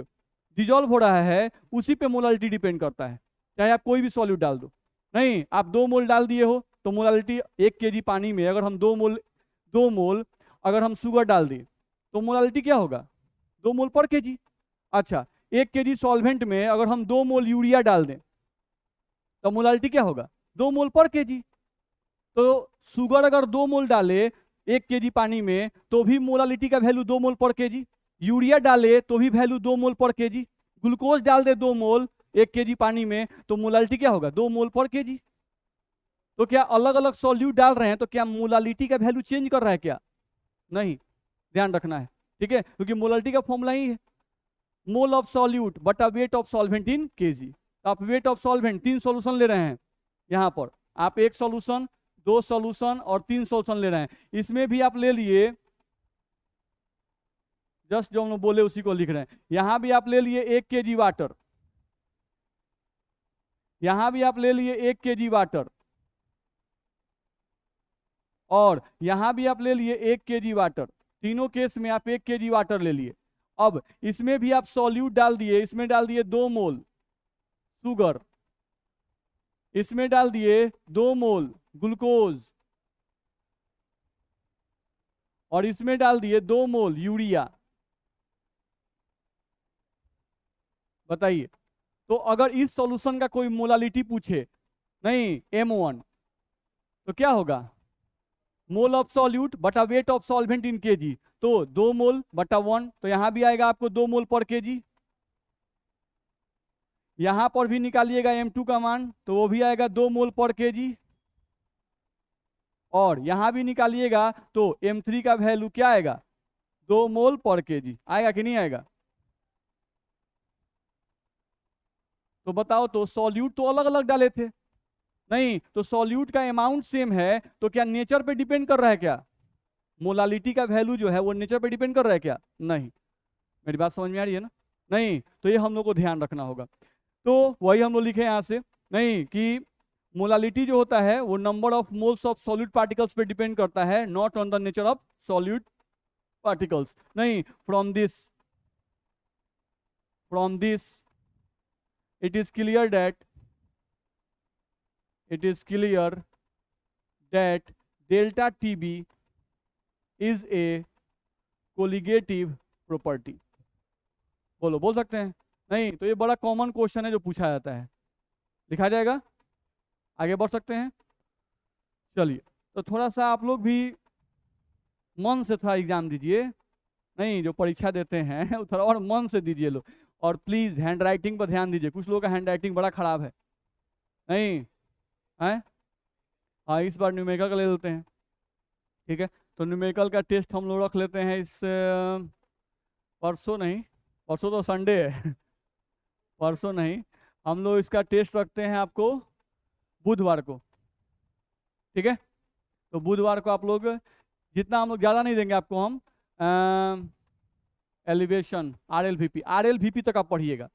डिजोल्व हो रहा है उसी पे मोलालिटी डिपेंड करता है, चाहे आप कोई भी सॉल्यूट डाल दो। नहीं, आप 2 मोल डाल दिए हो तो मोलालिटी 1 kg पानी में अगर हम 2 मोल अगर हम शुगर डाल दिए तो मोलालिटी क्या होगा? 2 मोल पर केजी। अच्छा, 1 kg सॉल्वेंट में अगर हम 2 मोल यूरिया डाल दें तो मोलालिटी क्या होगा? 2 मोल पर केजी। तो शुगर अगर 2 मोल डाले 1 kg पानी में तो भी मोलालिटी का वैल्यू 2 मोल पर केजी, यूरिया डाले तो भी वैल्यू 2 मोल पर केजी, ग्लूकोज डाल दे 2 मोल 1 केजी पानी में तो मोलालिटी क्या होगा 2 मोल पर केजी। तो क्या अलग अलग सॉल्यूट डाल रहे हैं तो क्या मोलालिटी का वैल्यू चेंज कर रहा है क्या? नहीं, ध्यान रखना है, ठीक है, क्योंकि मोलालिटी का फॉर्मूला ही है मोल ऑफ सॉल्यूट बटा wait of solvent in KG. तो आप वेट ऑफ सॉल्वेंट 3 सॉल्यूशन ले रहे हैं, यहां पर आप 1 सॉल्यूशन 2 सॉल्यूशन और 3 सॉल्यूशन ले रहे हैं। इसमें भी आप ले लिए, जस्ट जो हम लोग बोले उसी को लिख रहे हैं। यहां भी आप ले लिए 1 केजी वाटर, यहां भी आप ले लिए 1 केजी वाटर, और यहां भी आप ले लिए 1 केजी वाटर। तीनों केस में आप 1 केजी वाटर ले लिए। अब इसमें भी आप सॉल्यूट डाल दिए, इसमें डाल दिए 2 मोल शुगर, इसमें डाल दिए 2 मोल ग्लूकोज, और इसमें डाल दिए 2 मोल यूरिया। बताइए, तो अगर इस सॉल्यूशन का कोई मोलालिटी पूछे, नहीं M1, तो क्या होगा मोल ऑफ सॉल्यूट बटा wait of solvent in KG, तो 2 मोल बटा 1, तो यहां भी आएगा आपको 2 मोल पर केजी। यहां पर भी निकालिएगा M2 का मान, तो वो भी आएगा 2 मोल पर केजी, और यहां भी निकालिएगा तो M3 का वैल्यू क्या आएगा 2 मोल पर केजी। आएगा कि नहीं आएगा? तो बताओ, तो सॉल्यूट तो अलग अलग डाले थे, नहीं तो सॉल्यूट का अमाउंट सेम है, तो क्या नेचर पे डिपेंड कर रहा है क्या? मोलालिटी का वैल्यू जो है वो नेचर पे डिपेंड कर रहा है क्या? नहीं। मेरी बात समझ में आ रही है ना? नहीं, तो ये हम लोग को ध्यान रखना होगा। तो वही हम लोग लिखे यहां से, नहीं कि मोलालिटी जो होता है वो number of moles of solute particles पे डिपेंड करता है, not on the nature of solute particles. नहीं, from this it is clear that delta TB is a colligative property। बोल सकते हैं? नहीं, तो ये बड़ा कॉमन क्वेश्चन है जो पूछा जाता है, लिखा जाएगा। आगे बढ़ सकते हैं, चलिए। तो थोड़ा सा आप लोग भी मन से थोड़ा एग्जाम दीजिए, नहीं जो परीक्षा देते हैं वो थोड़ा और मन से दीजिए लोग, और प्लीज हैंड राइटिंग पर ध्यान दीजिए, कुछ लोगों का हैंड राइटिंग बड़ा खराब है। नहीं है? हाँ, इस बार न्यूमेरिकल का ले लेते हैं, ठीक है। तो न्यूमेरिकल का टेस्ट हम लोग रख लेते हैं इस परसों, नहीं परसों तो संडे है परसों नहीं, हम लोग इसका टेस्ट रखते हैं आपको बुधवार को, ठीक है। तो बुधवार को आप लोग, जितना हम लोग ज़्यादा नहीं देंगे आपको, हम एलिवेशन RLVP तक आप पढ़िएगा।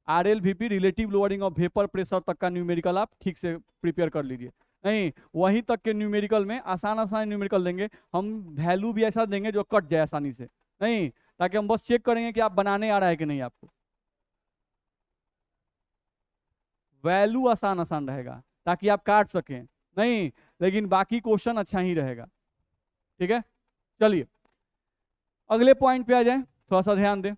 RLVP relative lowering of vapour pressure तक का न्यूमेरिकल आप ठीक से प्रिपेयर कर लीजिए। नहीं, वहीं तक के न्यूमेरिकल में आसान न्यूमेरिकल देंगे हम, वैल्यू भी ऐसा देंगे जो कट जाए आसानी से, नहीं ताकि हम बस चेक करेंगे कि आप बनाने आ रहा है कि नहीं। आपको वैल्यू आसान रहेगा ताकि आप काट सकें, नहीं लेकिन बाकी क्वेश्चन अच्छा ही रहेगा, ठीक है। चलिए अगले पॉइंट पे आ जाए, थोड़ा सा ध्यान दें।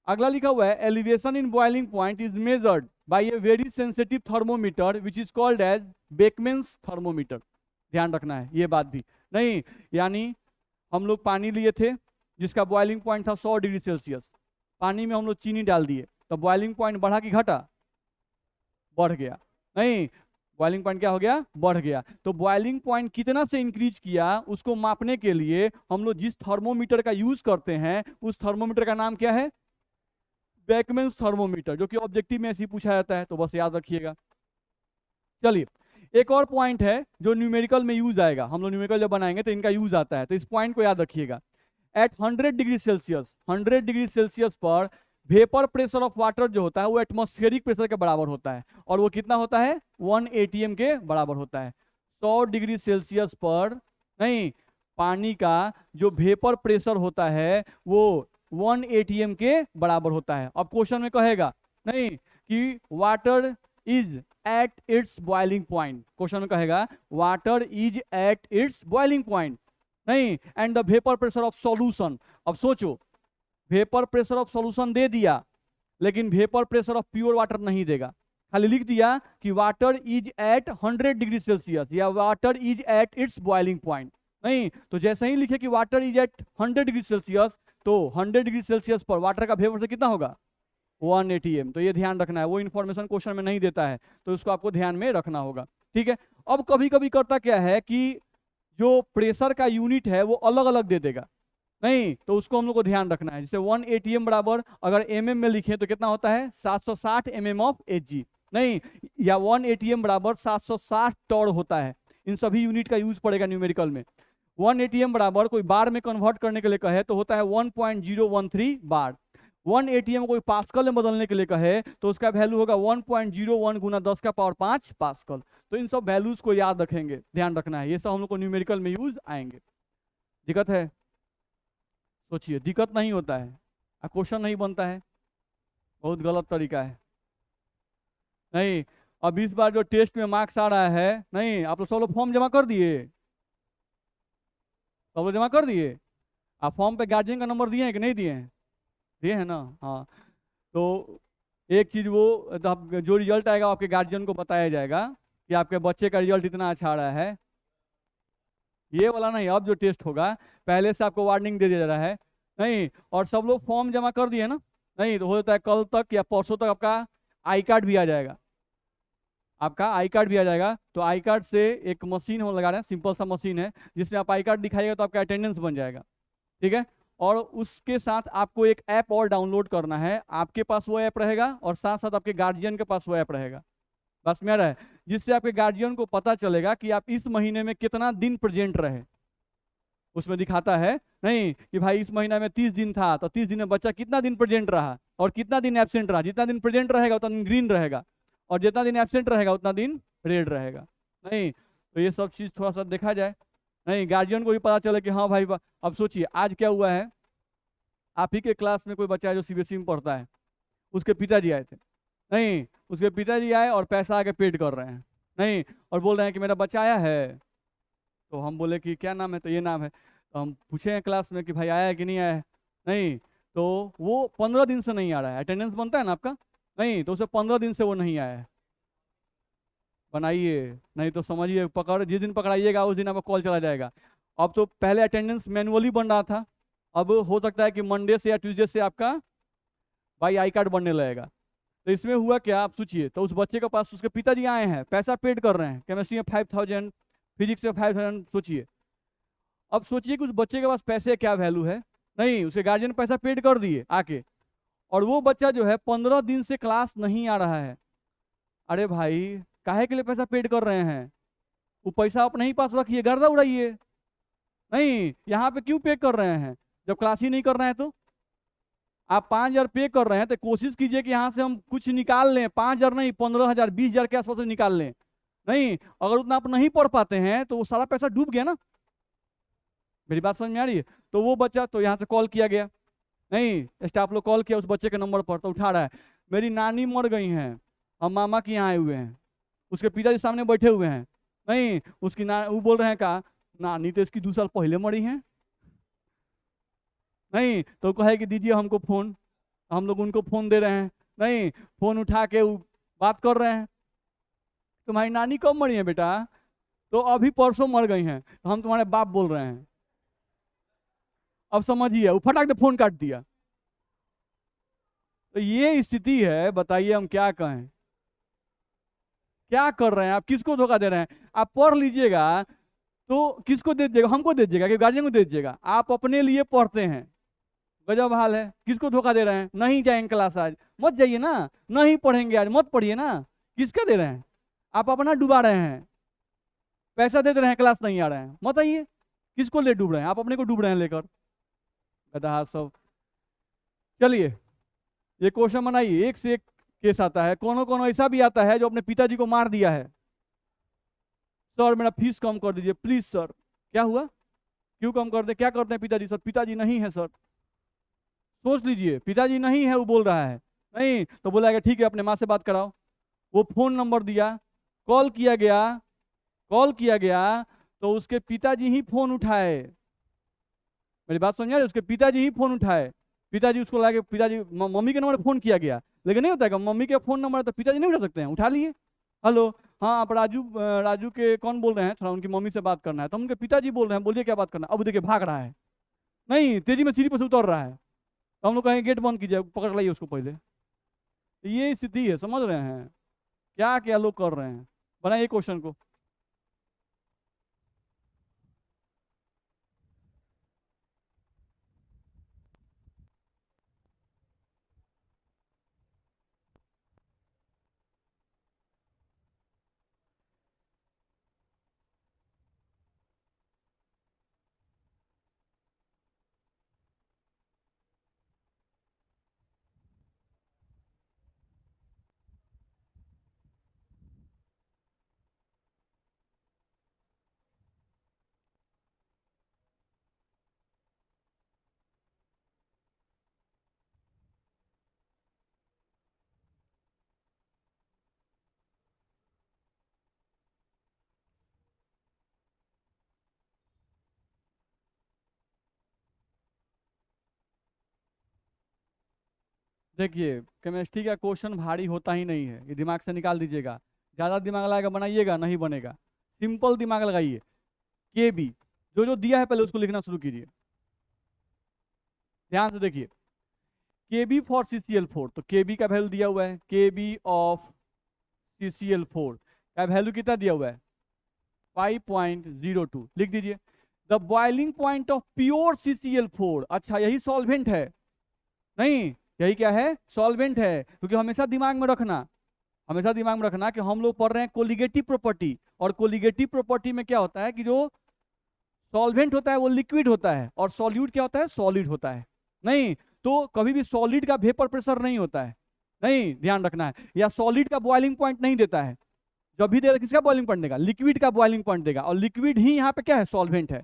अगला लिखा हुआ है elevation in boiling point is measured by a very sensitive thermometer which is called as Beckmann's thermometer. ध्यान रखना है ये बात भी, नहीं यानी हम लोग पानी लिए थे जिसका बॉइलिंग पॉइंट था 100 डिग्री सेल्सियस, पानी में हम लोग चीनी डाल दिए, तो बॉइलिंग पॉइंट बढ़ा कि घटा? बढ़ गया। नहीं, बॉइलिंग पॉइंट क्या हो गया? बढ़ गया। तो बॉइलिंग पॉइंट कितना से इंक्रीज किया उसको मापने के लिए हम लोग जिस थर्मोमीटर का यूज करते हैं उस थर्मोमीटर का नाम क्या है? बेकमेन्स थर्मोमीटर, जो कि ऑब्जेक्टिव में ऐसे ही पूछा जाता है, तो बस याद रखिएगा। चलिए एक और पॉइंट है जो न्यूमेरिकल में यूज आएगा, हम लोग न्यूमेरिकल जब बनाएंगे तो इनका यूज आता है, तो इस पॉइंट को याद रखिएगा। At 100 degree Celsius, 100 degree Celsius पर वेपर प्रेशर ऑफ वाटर जो होता है वो एटमॉस्फेरिक प्रेशर के बराबर होता है, और वो कितना होता है? 1 ATM के बराबर होता है। 100 डिग्री सेल्सियस पर नहीं, पानी का जो वेपर प्रेशर होता है वो 1 ATM के बराबर होता है। अब क्वेश्चन में कहेगा नहीं कि water is at its boiling point, question में कहेगा water is at its boiling point, नहीं and the vapour pressure of solution. अब सोचो, वेपर प्रेशर ऑफ सॉल्यूशन दे दिया लेकिन vapour pressure of pure water नहीं देगा, खाली लिख दिया कि water is at 100 degree Celsius या water is at its boiling point. नहीं, तो जैसे ही लिखे कि water is at 100 degree Celsius तो 100 डिग्री सेल्सियस पर वाटर का वेपर से कितना होगा 1 atm। तो ये ध्यान रखना है, वो इन्फॉर्मेशन क्वेश्चन में नहीं देता है, तो उसको आपको ध्यान में रखना होगा। ठीक है। अब कभी कभी करता क्या है कि जो प्रेशर का यूनिट है वो अलग अलग दे देगा, नहीं तो उसको हम लोग को ध्यान रखना है। जैसे 1 atm बराबर अगर mm में लिखें तो कितना होता है 760 mm ऑफ Hg, नहीं, या 1 atm बराबर 760 टॉर होता है। इन सभी यूनिट का यूज पड़ेगा न्यूमेरिकल में। 1 atm बराबर कोई बार में कन्वर्ट करने के लिए कहे तो होता है 1.013 बार। 1 atm कोई पास्कल में बदलने के लिए कहे तो उसका वैल्यू होगा 1.01 गुना 10 का पावर 5 पास्कल। तो इन सब वैल्यूज को याद रखेंगे, ध्यान रखना है, ये सब हम लोग को न्यूमेरिकल में यूज आएंगे। दिक्कत है? सोचिए, दिक्कत नहीं होता है, क्वेश्चन नहीं बनता है, बहुत गलत तरीका है। नहीं, अब इस बार जो टेस्ट में मार्क्स आ रहा है, नहीं आप लोग सब लोग फॉर्म जमा कर दिए, सब लोग जमा कर दिए। आप फॉर्म पे गार्जियन का नंबर दिए हैं कि नहीं दिए हैं? दिए हैं ना? हाँ। तो एक चीज वो तो जो रिजल्ट आएगा आपके गार्जियन को बताया जाएगा कि आपके बच्चे का रिजल्ट इतना अच्छा आ रहा है। ये वाला नहीं, अब जो टेस्ट होगा पहले से आपको वार्निंग दे दिया जा रहा है। नहीं, और सब लोग फॉर्म जमा कर दिए ना? नहीं तो हो जाता है कल तक या परसों तक आपका आई कार्ड भी आ जाएगा, आपका आई कार्ड भी आ जाएगा। तो आई कार्ड से एक मशीन हम लगा रहे हैं, सिंपल सा मशीन है, जिसमें आप आई कार्ड दिखाइएगा तो आपका अटेंडेंस बन जाएगा। ठीक है। और उसके साथ आपको एक ऐप और डाउनलोड करना है, आपके पास वो ऐप रहेगा और साथ साथ आपके गार्जियन के पास वो ऐप रहेगा, बस मेरा है, जिससे आपके गार्जियन को पता चलेगा कि आप इस महीने में कितना दिन प्रेजेंट रहे। उसमें दिखाता है नहीं कि भाई इस महीना में 30 दिन था तो 30 दिन में बच्चा कितना दिन प्रेजेंट रहा और कितना दिन एब्सेंट रहा। जितना दिन प्रेजेंट रहेगा उतना दिन ग्रीन रहेगा और जितना दिन एब्सेंट रहेगा उतना दिन रेड रहेगा। नहीं तो ये सब चीज़ थोड़ा सा देखा जाए, नहीं गार्जियन को भी पता चले कि हाँ भाई अब सोचिए आज क्या हुआ है, आप ही के क्लास में कोई बच्चा है जो सीबीएसई में पढ़ता है, उसके पिताजी आए थे, नहीं उसके पिताजी आए और पैसा आके पेड कर रहे हैं, नहीं और बोल रहे हैं कि मेरा बच्चा आया है। तो हम बोले कि क्या नाम है, तो ये नाम है। तो हम पूछे हैं क्लास में कि भाई आया है कि नहीं आया है, नहीं तो वो 15 दिन से नहीं आ रहा है। अटेंडेंस बनता है ना आपका, नहीं तो उसे 15 दिन से वो नहीं आया है। बनाइए, नहीं तो समझिए पकड़, जिस दिन पकड़ाइएगा उस दिन आपका कॉल चला जाएगा। अब तो पहले अटेंडेंस मैनुअली बन रहा था, अब हो सकता है कि मंडे से या ट्यूसडे से आपका भाई आई कार्ड बनने लगेगा। तो इसमें हुआ क्या आप सोचिए, तो उस बच्चे के पास उसके पिताजी आए हैं, पैसा पेड कर रहे हैं, केमिस्ट्री में 5000, फिजिक्स में 5000। सोचिए, अब सोचिए कि उस बच्चे के पास पैसे क्या वैल्यू है, नहीं उसके गार्जियन पैसा पेड कर दिए आके, और वो बच्चा जो है 15 दिन से क्लास नहीं आ रहा है। अरे भाई काहे के लिए पैसा पेड कर रहे हैं, वो पैसा अपने ही पास रखिए, गर्दा उड़ाइए, नहीं यहाँ पे क्यों पे कर रहे हैं जब क्लास ही नहीं कर रहे हैं। तो आप 5000 पे कर रहे हैं तो कोशिश कीजिए कि यहाँ से हम कुछ निकाल लें, 5000 नहीं 15000 20000 के आसपास निकाल लें। नहीं अगर उतना आप नहीं पढ़ पाते हैं तो वो सारा पैसा डूब गया ना। मेरी बात समझ में आ रही है? तो वो बच्चा, तो यहाँ से कॉल किया गया, नहीं स्टाफ लोग कॉल किया उस बच्चे के नंबर पर, तो उठा रहा है, मेरी नानी मर गई हैं, हम मामा के यहाँ आए हुए हैं, उसके पिताजी सामने बैठे हुए हैं, नहीं उसकी वो बोल रहे हैं का नानी तो इसकी 2 साल पहले मरी हैं। नहीं तो कहे कि दीजिए हमको फोन, हम लोग उनको फोन दे रहे हैं, नहीं फोन उठा के बात कर रहे हैं, तुम्हारी नानी कब मरी है बेटा, तो अभी परसों मर गई हैं, तो हम तुम्हारे बाप बोल रहे हैं। अब समझिए, वो फटाक से फोन काट दिया। तो ये स्थिति है, बताइए हम क्या कहें, क्या कर रहे हैं आप, किसको धोखा दे रहे हैं। आप पढ़ लीजिएगा तो किसको दे दीजिएगा, हमको दे दीजिएगा कि गार्जियन को दे दीजिएगा, आप अपने लिए पढ़ते हैं। गजब हाल है, किसको धोखा दे रहे हैं। नहीं जाएंगे क्लास आज, मत जाइए ना, नहीं पढ़ेंगे आज, मत पढ़िए ना, किसका दे रहे हैं, आप अपना डुबा रहे हैं। पैसा दे रहे हैं, क्लास नहीं आ रहे हैं, मत आइए, किसको ले डूब रहे हैं, आप अपने को डूब रहे हैं लेकर, गधा सब। चलिए ये क्वेश्चन बनाइए, एक से एक केस आता है, कोनो कोनो ऐसा भी आता है जो अपने पिताजी को मार दिया है, सर मेरा फीस कम कर दीजिए प्लीज सर। क्या हुआ, क्यों कम कर दे, क्या करते हैं पिताजी, सर पिताजी नहीं है सर। सोच लीजिए, पिताजी नहीं है वो बोल रहा है, नहीं तो बोला ठीक है अपने माँ से बात कराओ। वो फोन नंबर दिया, कॉल किया गया, कॉल किया गया तो उसके पिताजी ही फोन उठाए। मेरी बात समझ आ रही है? उसके पिताजी ही फोन उठाए, पिताजी उसको लाके, पिताजी मम्मी के नंबर पर फोन किया गया, लेकिन नहीं होता है मम्मी के फोन नंबर तो पिताजी नहीं उठा सकते हैं, उठा लिए, हेलो हाँ आप राजू के कौन बोल रहे हैं, थोड़ा उनकी मम्मी से बात करना है, तो उनके पिताजी बोल रहे हैं, बोलिए क्या बात करना है। अब देखिए भाग रहा है, नहीं, तेजी में सीढ़ी पर से उतर रहा है, तो हम लोग कहेंगे गेट बंद कीजिए, पकड़ लाइए उसको पहले। तो ये स्थिति है, समझ रहे हैं क्या क्या लोग कर रहे हैं। बनाइए क्वेश्चन को। देखिए, केमिस्ट्री का क्वेश्चन भारी होता ही नहीं है, ये दिमाग से निकाल दीजिएगा। ज़्यादा दिमाग लगाएगा बनाइएगा, नहीं बनेगा। सिंपल दिमाग लगाइए। के बी, जो जो दिया है पहले उसको लिखना शुरू कीजिए। ध्यान से देखिए, के बी फॉर CCl4, तो के बी का वैल्यू दिया हुआ है, के बी ऑफ CCl4 का वैल्यू कितना दिया हुआ है, 5.02, लिख दीजिए। The boiling point of pure CCl4, अच्छा यही सॉल्वेंट है, नहीं यही क्या है, सॉल्वेंट है। क्योंकि हमेशा दिमाग में रखना, हमेशा दिमाग में रखना कि हम लोग पढ़ रहे हैं कोलिगेटिव प्रॉपर्टी, और कोलिगेटिव प्रॉपर्टी में क्या होता है कि जो सॉल्वेंट होता है वो लिक्विड होता है, और सॉल्यूट क्या होता है, सॉलिड होता है। नहीं, तो कभी भी सॉलिड का वेपर प्रेशर नहीं होता है, नहीं ध्यान रखना है। या सॉलिड का बॉइलिंग पॉइंट नहीं देता है, जब भी देगा किसका बॉइलिंग पॉइंट देगा, लिक्विड का बॉइलिंग पॉइंट देगा, और लिक्विड ही यहाँ पे क्या है, सॉल्वेंट है।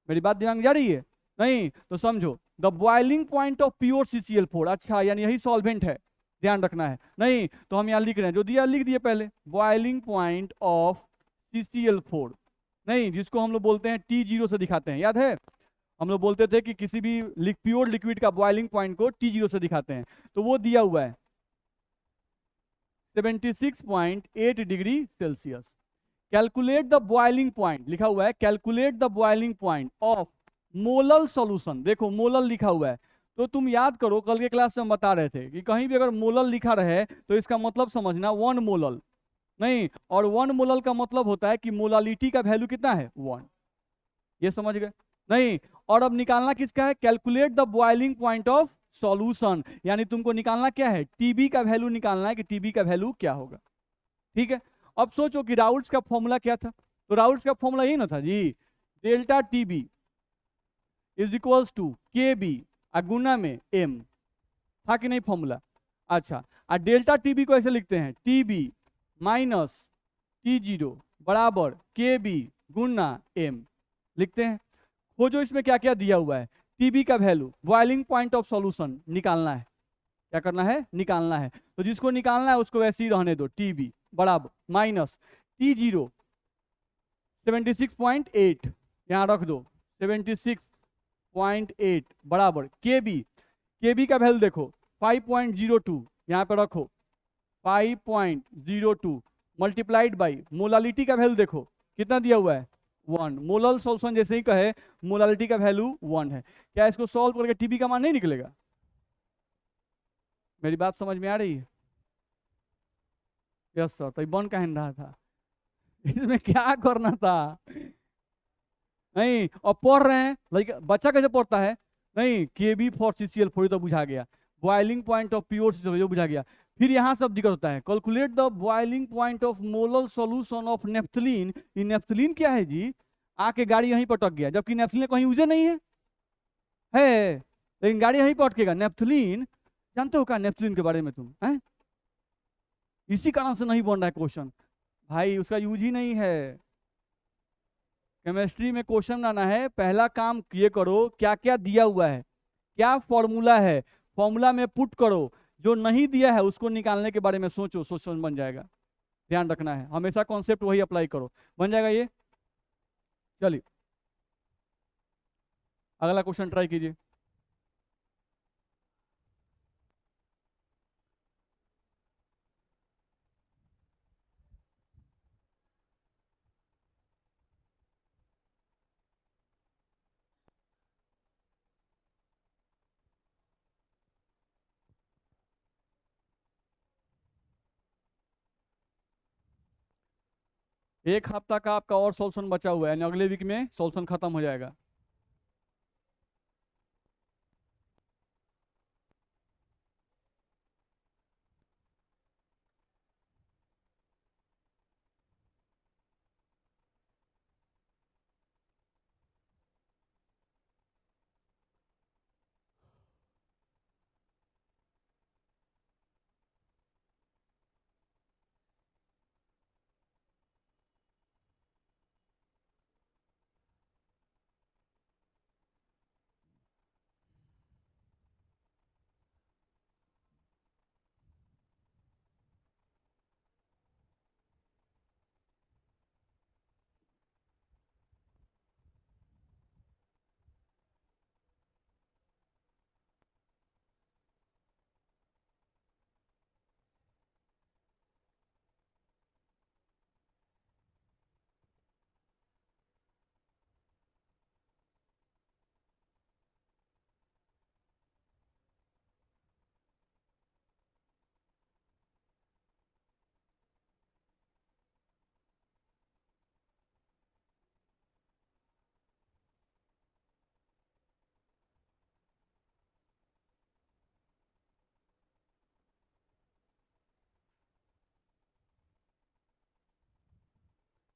मेरी बात दिमाग में जा रही है, नहीं तो समझो, the boiling point of pure CCl4, अच्छा यानी यही सॉल्वेंट है, ध्यान रखना है। नहीं तो हम यहाँ लिख रहे हैं, जो दिया लिख दिए पहले, बॉइलिंग पॉइंट ऑफ CCl4, नहीं जिसको हम लोग बोलते हैं T0 से दिखाते हैं, याद है हम लोग बोलते थे कि किसी भी प्योर लिक्विड का बॉइलिंग पॉइंट को T0 से दिखाते हैं, तो वो दिया हुआ है 76.8 degree Celsius. Calculate the boiling point, लिखा हुआ है calculate the boiling point of molal solution, देखो मोलल लिखा हुआ है, तो तुम याद करो कल के क्लास में हम बता रहे थे कि कहीं भी अगर मोलल लिखा रहे तो इसका मतलब समझना 1 मोलल, नहीं, और 1 मोलल का मतलब होता है कि मोलालिटी का वैल्यू कितना है, 1, ये समझ गए, नहीं। और अब निकालना किसका है, calculate the boiling point of solution, यानी तुमको निकालना क्या है, टीबी का वैल्यू निकालना है कि टीबी का वैल्यू क्या होगा, ठीक है। अब सोचो कि राउल्ट्स का फॉर्मूला क्या था, तो राउल्ट्स का फॉर्मूला यही ना था जी, delta TB is equals to K B गुना में एम, था कि नहीं फॉर्मूला। अच्छा, और डेल्टा टीबी को ऐसे लिखते हैं, टीबी माइनस T0 बराबर के बी गुना एम, लिखते हैं। खोजो इसमें क्या क्या दिया हुआ है, टीबी का value, boiling point of solution निकालना है, क्या करना है, निकालना है। तो जिसको निकालना है उसको वैसे ही रहने दो, टीबी बराबर माइनस T0 76.8, यहाँ रख दो 76.8 बराबर के बी का वैल्यू देखो 5.02, यहाँ पे रखो 5.02 मल्टीप्लाइड बाई मोलालिटी का वैल्यू देखो कितना दिया हुआ है, 1। मोलल सॉल्यूशन जैसे ही कहे मोलालिटी का वैल्यू 1 है, क्या इसको सॉल्व करके टीबी का मान नहीं निकलेगा। मेरी बात समझ में आ रही है, यस सर, तो ये बन कहीं रहा था इसमें क्या करना था, नहीं और पढ़ रहे हैं लाइक बच्चा कैसे पढ़ता है, नहीं के बी फॉर CCl4 तो बुझा गया, boiling point of pure CCl बुझा गया। फिर यहाँ सब दिक्कत होता है, calculate the boiling point of molal solution of naphthalene, ये नेफ्थलीन क्या है जी, आके गाड़ी यहीं पर अटक गया, जबकि नेफ्थलीन कहीं यूजे नहीं है, लेकिन गाड़ी यहीं पर अटकेगा। नेफ्थलीन जानते हो क्या नेफ्थलीन के बारे में तुम हैं, इसी कारण से नहीं बन रहा है क्वेश्चन, भाई उसका यूज ही नहीं है। केमिस्ट्री में क्वेश्चन बनाना है, पहला काम ये करो क्या क्या दिया हुआ है, क्या फॉर्मूला है, फॉर्मूला में पुट करो, जो नहीं दिया है उसको निकालने के बारे में सोचो, सोचो बन जाएगा। ध्यान रखना है, हमेशा कॉन्सेप्ट वही अप्लाई करो, बन जाएगा ये। चलिए अगला क्वेश्चन ट्राई कीजिए। एक हफ्ता का आपका और सॉल्यूशन बचा हुआ है, यानी अगले वीक में सॉल्यूशन खत्म हो जाएगा।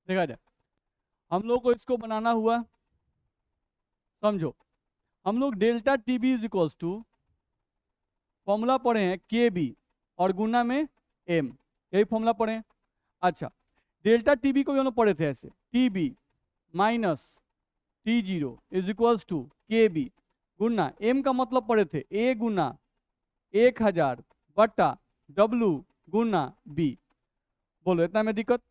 देखा जाए, हम लोग को इसको बनाना हुआ, समझो, हम लोग delta TB is equals to, formula पढ़े हैं के बी और गुना में एम, यही फॉर्मूला पढ़े हैं। अच्छा, डेल्टा टीबी को भी हम लोग पढ़े थे ऐसे, TB minus T zero is equals to K B गुना एम का मतलब पढ़े थे ए गुना 1000 बटा डब्लू गुना बी। बोलो इतना में दिक्कत?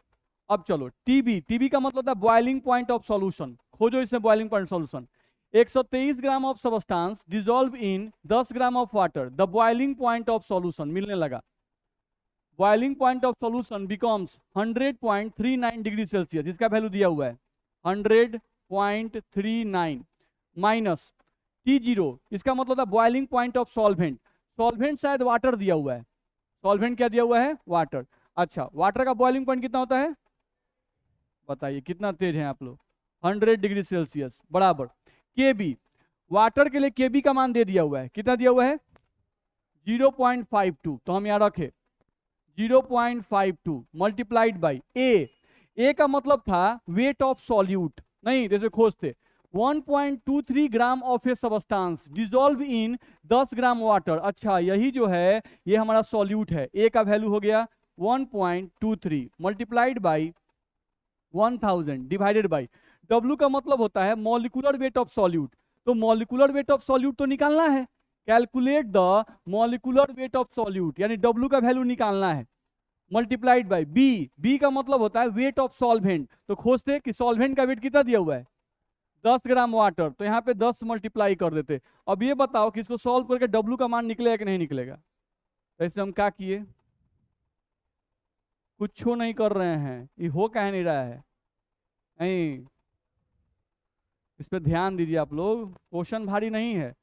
अब चलो टीबी, टीबी का मतलब था बॉइलिंग पॉइंट ऑफ सॉल्यूशन, खोजो इसमें boiling point solution. 123 gram of substance dissolve in 10 gram of water, the boiling point of solution मिलने लगा। Boiling point of solution becomes 100.39 degree Celsius, इसका वैल्यू दिया हुआ है 100.39 माइनस टी जीरो, इसका मतलब था boiling point of solvent, solvent शायद वाटर दिया हुआ है, सॉल्वेंट क्या दिया हुआ है? वाटर। अच्छा, वाटर का बॉइलिंग पॉइंट कितना होता है बताइए, कितना तेज हैं आप लोग? 100 डिग्री सेल्सियस बराबर के बी, वाटर के लिए के बी का मान दे दिया हुआ है, कितना दिया हुआ है? 0.52, तो हम यहाँ रखे 0.52 मल्टीप्लाइड बाई ए का मतलब था वेट ऑफ सॉल्यूट, नहीं जैसे खोजते 1.23 gram of A substance dissolve in 10 gram water. अच्छा, यही जो है ये हमारा सॉल्यूट है, ए का वैल्यू हो गया 1.23 multiplied by 1000 divided by W का मतलब होता है मॉलिक्यूलर वेट ऑफ सॉल्यूट, तो मॉलिक्यूलर वेट ऑफ सॉल्यूट तो निकालना है, calculate the molecular weight of solute, यानी डब्ल्यू का वैल्यू निकालना है, मल्टीप्लाइड बाई बी, बी का मतलब होता है वेट ऑफ सॉल्वेंट, तो खोजते कि सॉल्वेंट का वेट कितना दिया हुआ है 10 ग्राम वाटर, तो यहाँ पे 10 मल्टीप्लाई कर देते। अब ये बताओ कि इसको सॉल्व करके डब्ल्यू का मान निकलेगा कि नहीं निकलेगा? तो इससे हम क्या किए, कुछ नहीं कर रहे हैं, ये हो कह नहीं रहा है, नहीं इस पे ध्यान दीजिए आप लोग, क्वेश्चन भारी नहीं है,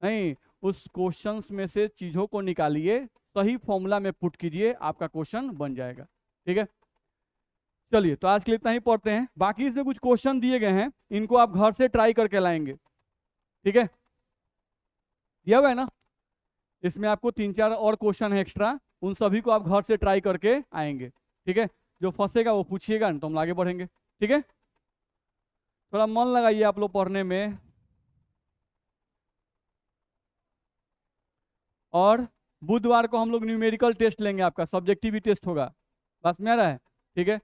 नहीं उस क्वेश्चंस में से चीजों को निकालिए, सही फॉर्मूला में पुट कीजिए, आपका क्वेश्चन बन जाएगा। ठीक है, चलिए तो आज के लिए इतना ही पढ़ते हैं, बाकी इसमें कुछ क्वेश्चन दिए गए हैं, इनको आप घर से ट्राई करके लाएंगे। ठीक है, दिया हुआ है ना, इसमें आपको 3-4 और क्वेश्चन है एक्स्ट्रा, उन सभी को आप घर से ट्राई करके आएंगे। ठीक है, जो फंसेगा वो पूछिएगा, तो हम आगे बढ़ेंगे। ठीक है, थोड़ा मन लगाइए आप लोग पढ़ने में, और बुधवार को हम लोग न्यूमेरिकल टेस्ट लेंगे, आपका सब्जेक्टिव टेस्ट होगा, बस में आ रहा है? ठीक है,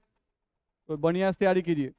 तो बढ़िया से तैयारी कीजिए।